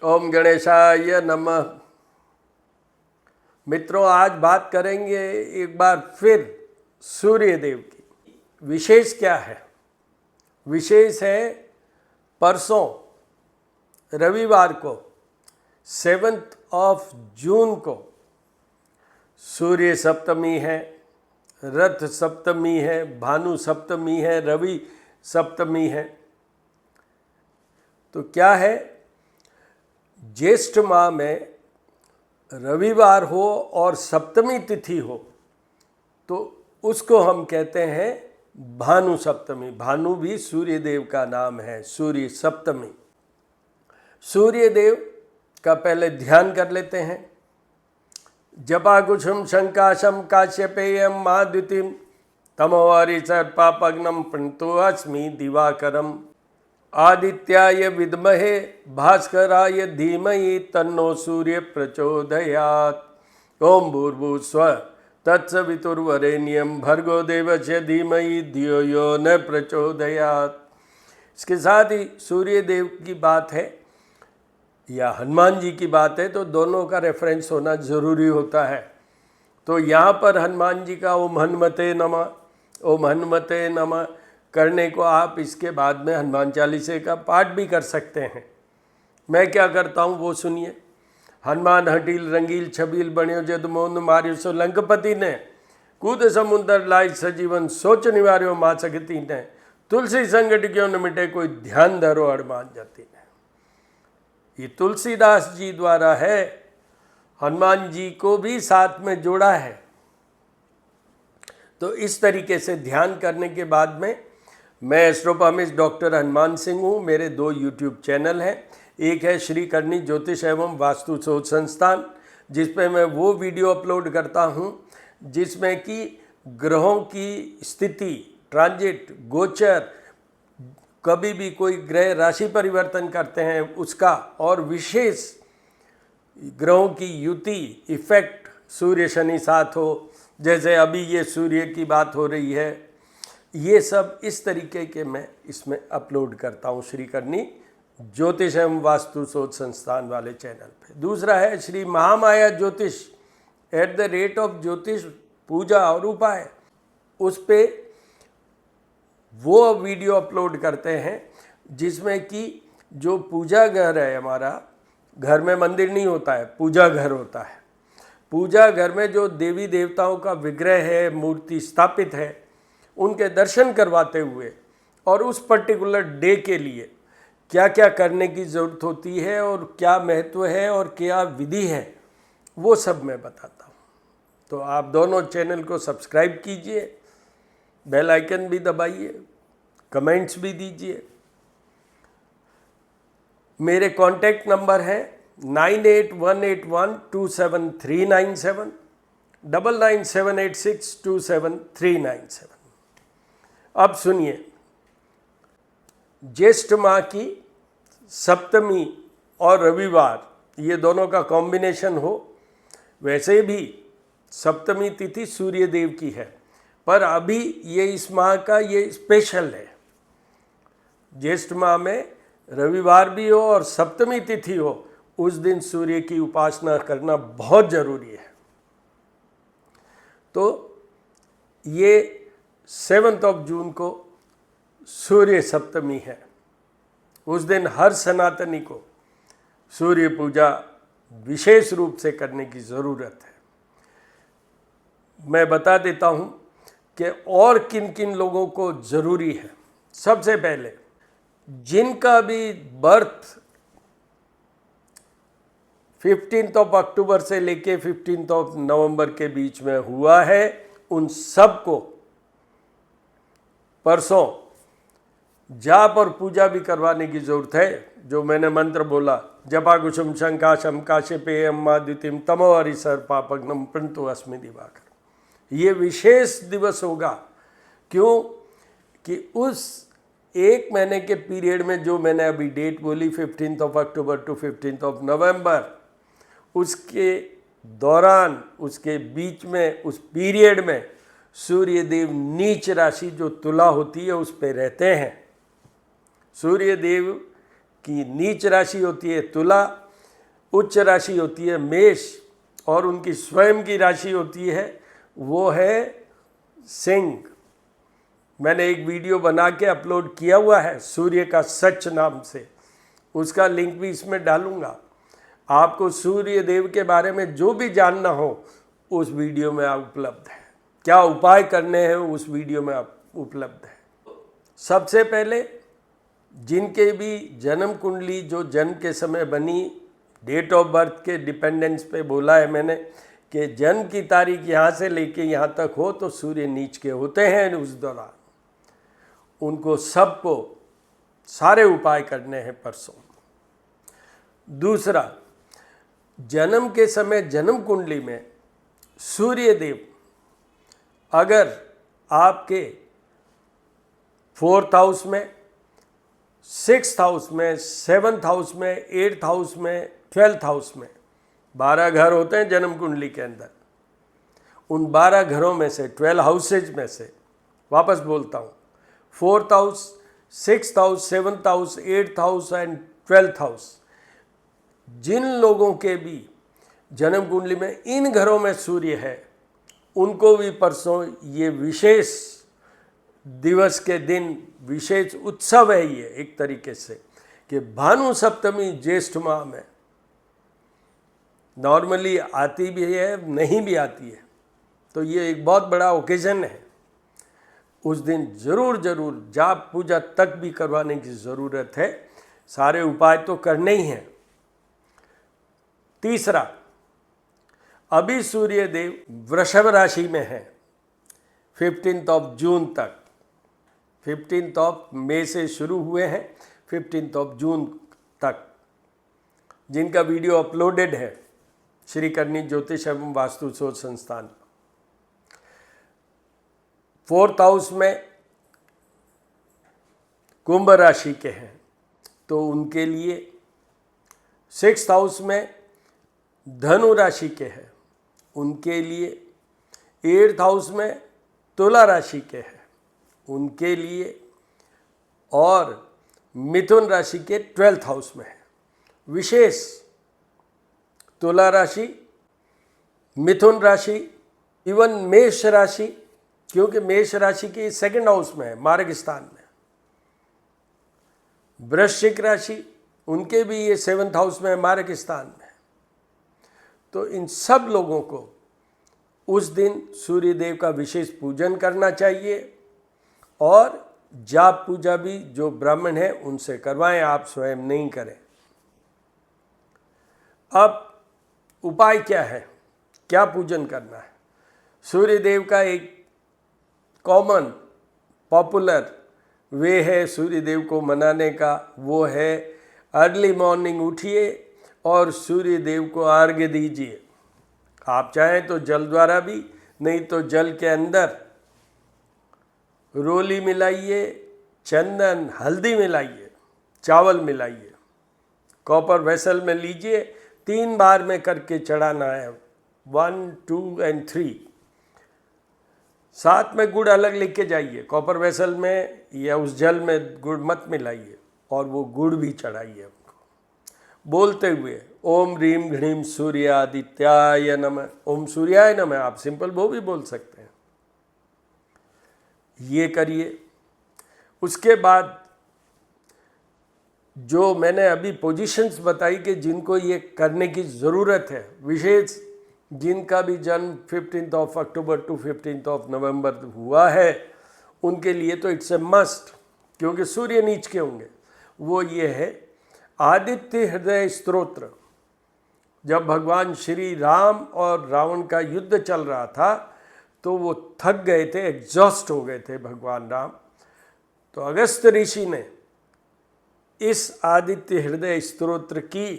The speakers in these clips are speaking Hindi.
ओम गणेशाय नमः। मित्रों, आज बात करेंगे एक बार फिर सूर्य देव की। विशेष क्या है? विशेष है परसों रविवार को 7 जून को सूर्य सप्तमी है, रथ सप्तमी है, भानु सप्तमी है, रवि सप्तमी है। तो क्या है, ज्येष्ठ माह में रविवार हो और सप्तमी तिथि हो तो उसको हम कहते हैं भानु सप्तमी। भानु भी सूर्य देव का नाम है। सूर्य सप्तमी, सूर्य देव का पहले ध्यान कर लेते हैं। जपाकुशम शंकाशम काश्यपेयम महाद्युतिम तमोवारी सर्पापग्नम प्रणतो अस्मि दिवाकरम आदित्याय विद्महे भास्कराय धीमहि तन्नो सूर्य प्रचोदयात्। ओम भूर्भुवस्सुवः तत्सवितुर्वरेण्यं भर्गो देवस्य धीमहि धियो यो न प्रचोदयात्। इसके साथ ही सूर्य देव की बात है या हनुमान जी की बात है तो दोनों का रेफरेंस होना ज़रूरी होता है। तो यहाँ पर हनुमान जी का ओम हनुमते नमः, ओम हनुमते नमः करने को आप इसके बाद में हनुमान चालीसे का पाठ भी कर सकते हैं। मैं क्या करता हूँ वो सुनिए। हनुमान हटील रंगील छबील बण्यो जद मोन मार्यो सो लंकपति ने कूद समुद्र लाई सजीवन सोच निवार्यो माँ सकती ने तुलसी संगठ क्यों न मिटे कोई ध्यान धरो हनुमान जाति ने। ये तुलसीदास जी द्वारा है, हनुमान जी को भी साथ में जोड़ा है। तो इस तरीके से ध्यान करने के बाद में मैं एस्ट्रोपॉमिस्ट डॉक्टर हनुमान सिंह हूँ। मेरे 2 यूट्यूब चैनल हैं। एक है श्री करनी ज्योतिष एवं वास्तु शोध संस्थान, जिस पे मैं वो वीडियो अपलोड करता हूँ जिसमें कि ग्रहों की स्थिति, ट्रांजिट, गोचर, कभी भी कोई ग्रह राशि परिवर्तन करते हैं उसका, और विशेष ग्रहों की युति, इफेक्ट, सूर्य शनि साथ हो, जैसे अभी ये सूर्य की बात हो रही है, ये सब इस तरीके के मैं इसमें अपलोड करता हूँ श्री करनी ज्योतिष एवं वास्तु शोध संस्थान वाले चैनल पे। दूसरा है श्री महामाया ज्योतिष @ ज्योतिष पूजा और उपाय, उस पे वो वीडियो अपलोड करते हैं जिसमें कि जो पूजा घर है, हमारा घर में मंदिर नहीं होता है, पूजा घर होता है। पूजा घर में जो देवी देवताओं का विग्रह है, मूर्ति स्थापित है, उनके दर्शन करवाते हुए और उस पर्टिकुलर डे के लिए क्या क्या करने की ज़रूरत होती है और क्या महत्व है और क्या विधि है, वो सब मैं बताता हूँ। तो आप दोनों चैनल को सब्सक्राइब कीजिए, बेल आइकन भी दबाइए, कमेंट्स भी दीजिए। मेरे कॉन्टैक्ट नंबर है 9818127397 9978627397। अब सुनिए, ज्येष्ठ माह की सप्तमी और रविवार, ये दोनों का कॉम्बिनेशन हो। वैसे भी सप्तमी तिथि सूर्य देव की है, पर अभी ये इस माह का ये स्पेशल है। ज्येष्ठ माह में रविवार भी हो और सप्तमी तिथि हो, उस दिन सूर्य की उपासना करना बहुत ज़रूरी है। तो ये 7 जून को सूर्य सप्तमी है। उस दिन हर सनातनी को सूर्य पूजा विशेष रूप से करने की ज़रूरत है। मैं बता देता हूँ कि और किन किन लोगों को ज़रूरी है। सबसे पहले जिनका भी बर्थ 15 अक्टूबर से लेके 15 नवंबर के बीच में हुआ है, उन सबको परसों जाप और पूजा भी करवाने की ज़रूरत है। जो मैंने मंत्र बोला, जपाकुशम शंकाशम काश्यपेयम महाद्युतिम तमोवारी सर्पापग्नम प्रणतो अस्मि दिवाकर। ये विशेष दिवस होगा। क्यों कि उस 1 महीने के पीरियड में जो मैंने अभी डेट बोली 15 अक्टूबर टू 15 नवंबर, उसके दौरान, उसके बीच में, उस पीरियड में सूर्य देव नीच राशि जो तुला होती है उस पर रहते हैं। सूर्य देव की नीच राशि होती है तुला उच्च राशि होती है मेष और उनकी स्वयं की राशि होती है वो है सिंह। मैंने एक वीडियो बना के अपलोड किया हुआ है सूर्य का सच नाम से, उसका लिंक भी इसमें डालूंगा। आपको सूर्य देव के बारे में जो भी जानना हो उस वीडियो में आप उपलब्ध है, क्या उपाय करने हैं उस वीडियो में आप उपलब्ध है। सबसे पहले जिनके भी जन्म कुंडली जो जन्म के समय बनी, डेट ऑफ बर्थ के डिपेंडेंस पे बोला है मैंने कि जन्म की तारीख यहाँ से लेके यहाँ तक हो तो सूर्य नीच के होते हैं उस दौरान, उनको सबको सारे उपाय करने हैं परसों। दूसरा, जन्म के समय जन्म कुंडली में सूर्य देव अगर आपके 4th हाउस में, 6th हाउस में, 7th हाउस में, 8th हाउस में, 12th हाउस में, 12 घर होते हैं जन्म कुंडली के अंदर, उन 12 घरों में से 12 हाउसेज में से, वापस बोलता हूँ, 4th house, 6th house, 7th house, 8th house and 12th house, जिन लोगों के भी जन्म कुंडली में इन घरों में सूर्य है उनको भी परसों ये विशेष दिवस के दिन विशेष उत्सव है ये एक तरीके से कि भानु सप्तमी ज्येष्ठ माह में नॉर्मली आती भी है, नहीं भी आती है, तो ये एक बहुत बड़ा ओकेजन है। उस दिन जरूर जाप पूजा तक भी करवाने की ज़रूरत है, सारे उपाय तो करने ही हैं। तीसरा, अभी सूर्य देव वृषभ राशि में है 15 जून तक, 15 मई से शुरू हुए हैं 15 जून तक, जिनका वीडियो अपलोडेड है श्री करनी ज्योतिष एवं वास्तु शोध संस्थान। 4th हाउस में कुंभ राशि के हैं तो उनके लिए, 6th हाउस में धनु राशि के हैं उनके लिए, 8th हाउस में तुला राशि के हैं उनके लिए, और मिथुन राशि के 12th हाउस में है। विशेष तुला राशि, मिथुन राशि, इवन मेष राशि, क्योंकि मेष राशि के 2nd हाउस में है मार्ग स्थान में, वृश्चिक राशि उनके भी ये 7th हाउस में है मार्ग स्थान में। तो इन सब लोगों को उस दिन सूर्य देव का विशेष पूजन करना चाहिए और जाप पूजा भी जो ब्राह्मण है उनसे करवाएं, आप स्वयं नहीं करें। अब उपाय क्या है, क्या पूजन करना है? सूर्य देव का एक कॉमन पॉपुलर वे है सूर्य देव को मनाने का, वो है अर्ली मॉर्निंग उठिए और सूर्य देव को अर्घ्य दीजिए। आप चाहें तो जल द्वारा भी, नहीं तो जल के अंदर रोली मिलाइए, चंदन, हल्दी मिलाइए, चावल मिलाइए, कॉपर वेसल में लीजिए, 3 बार में करके चढ़ाना है, 1, 2 एंड 3। साथ में गुड़ अलग लेके जाइए, कॉपर वेसल में या उस जल में गुड़ मत मिलाइए, और वो गुड़ भी चढ़ाइए उनको बोलते हुए ओम ह्रीम घ्रीम सूर्यादित्याय नमः, ओम सूर्याय नमः। आप सिंपल वो भी बोल सकते हैं, ये करिए। उसके बाद जो मैंने अभी पोजीशंस बताई कि जिनको ये करने की ज़रूरत है, विशेष जिनका भी जन्म 15 अक्टूबर टू 15 नवंबर हुआ है उनके लिए तो इट्स ए मस्ट, क्योंकि सूर्य नीच के होंगे। वो ये है आदित्य हृदय स्तोत्र। जब भगवान श्री राम और रावण का युद्ध चल रहा था तो वो थक गए थे, एग्जॉस्ट हो गए थे भगवान राम, तो अगस्त ऋषि ने इस आदित्य हृदय स्तोत्र की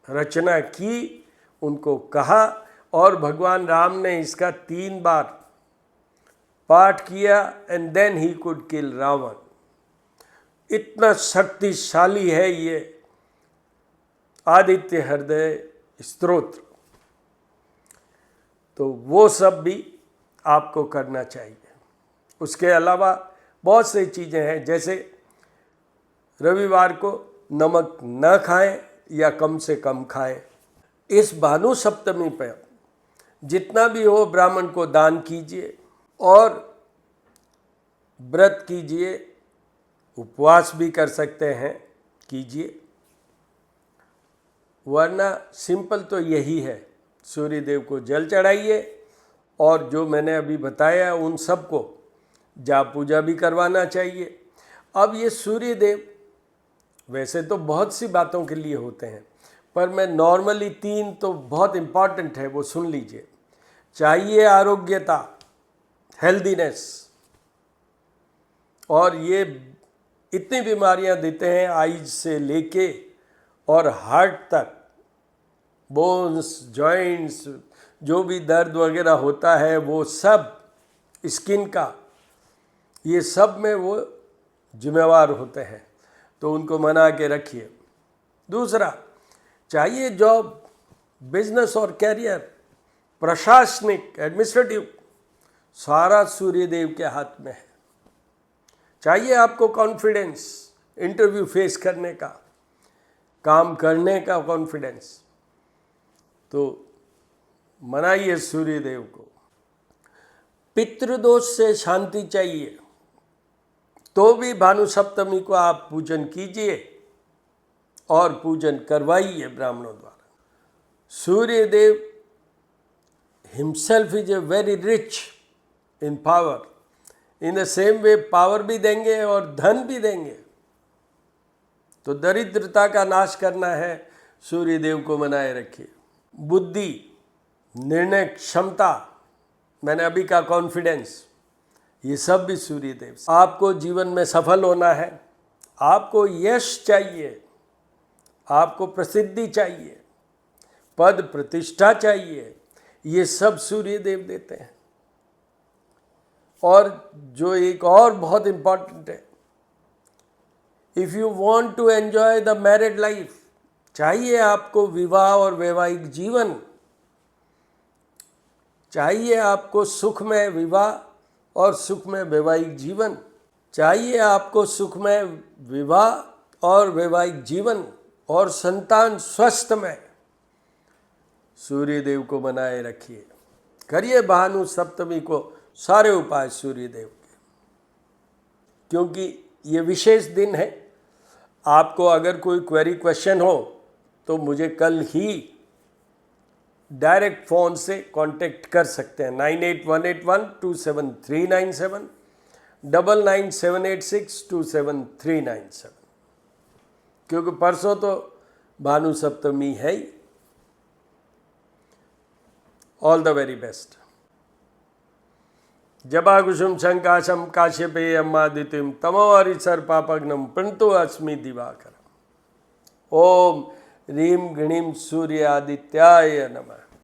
रचना की, उनको कहा, और भगवान राम ने इसका 3 बार पाठ किया and then he could kill Ravana. इतना शक्तिशाली है ये आदित्य हृदय स्तोत्र, तो वो सब भी आपको करना चाहिए। उसके अलावा बहुत सी चीज़ें हैं, जैसे रविवार को नमक न खाएं, या कम से कम खाएं। इस भानु सप्तमी पर जितना भी हो ब्राह्मण को दान कीजिए और व्रत कीजिए, उपवास भी कर सकते हैं, कीजिए। वरना सिंपल तो यही है, सूर्य देव को जल चढ़ाइए और जो मैंने अभी बताया उन सब को जाप पूजा भी करवाना चाहिए। अब ये सूर्य देव वैसे तो बहुत सी बातों के लिए होते हैं, पर मैं नॉर्मली 3 तो बहुत इम्पॉर्टेंट है, वो सुन लीजिए। चाहिए आरोग्यता, हेल्दीनेस, और ये इतनी बीमारियां देते हैं आइज से लेके और हार्ट तक, बोन्स, जॉइंट्स, जो भी दर्द वगैरह होता है वो सब, स्किन का, ये सब में वो जिम्मेवार होते हैं, तो उनको मना के रखिए। दूसरा, चाहिए जॉब, बिजनेस और कैरियर, प्रशासनिक, एडमिनिस्ट्रेटिव, सारा सूर्य देव के हाथ में है। चाहिए आपको कॉन्फिडेंस, इंटरव्यू फेस करने का, काम करने का कॉन्फिडेंस, तो मनाइए सूर्य देव को। पितृदोष से शांति चाहिए तो भी भानु सप्तमी को आप पूजन कीजिए और पूजन करवाइए ब्राह्मणों द्वारा। Surya Dev himself is a very rich in power, in the same way power भी देंगे और धन भी देंगे। तो दरिद्रता का नाश करना है, सूर्य देव को मनाए रखिए। बुद्धि, निर्णय क्षमता, मैंने अभी कहा कॉन्फिडेंस, ये सब भी सूर्य देव। आपको जीवन में सफल होना है, आपको यश चाहिए, आपको प्रसिद्धि चाहिए, पद प्रतिष्ठा चाहिए, ये सब सूर्य देव देते हैं। और जो एक और बहुत इंपॉर्टेंट है, if you want to enjoy the married life, चाहिए आपको विवाह और वैवाहिक जीवन, चाहिए आपको सुखमय विवाह और सुखमय वैवाहिक जीवन, चाहिए आपको सुखमय विवाह और वैवाहिक जीवन और संतान स्वस्थमय, सूर्य देव को बनाए रखिए। करिए भानु सप्तमी को सारे उपाय सूर्य देव के, क्योंकि ये विशेष दिन है। आपको अगर कोई क्वेरी क्वेश्चन हो तो मुझे कल ही डायरेक्ट फ़ोन से कांटेक्ट कर सकते हैं। 9818127397, 9978627397, क्योंकि परसों तो भानु सप्तमी है ही। All the very best. जपा कुसुम शंकाशम काश्यपेयम आदित्यम तमो हरिसर्पापग्नम प्रणतो अस्मि दिवाकरम। ओम ह्रीं गणीं सूर्य आदित्याय नमः।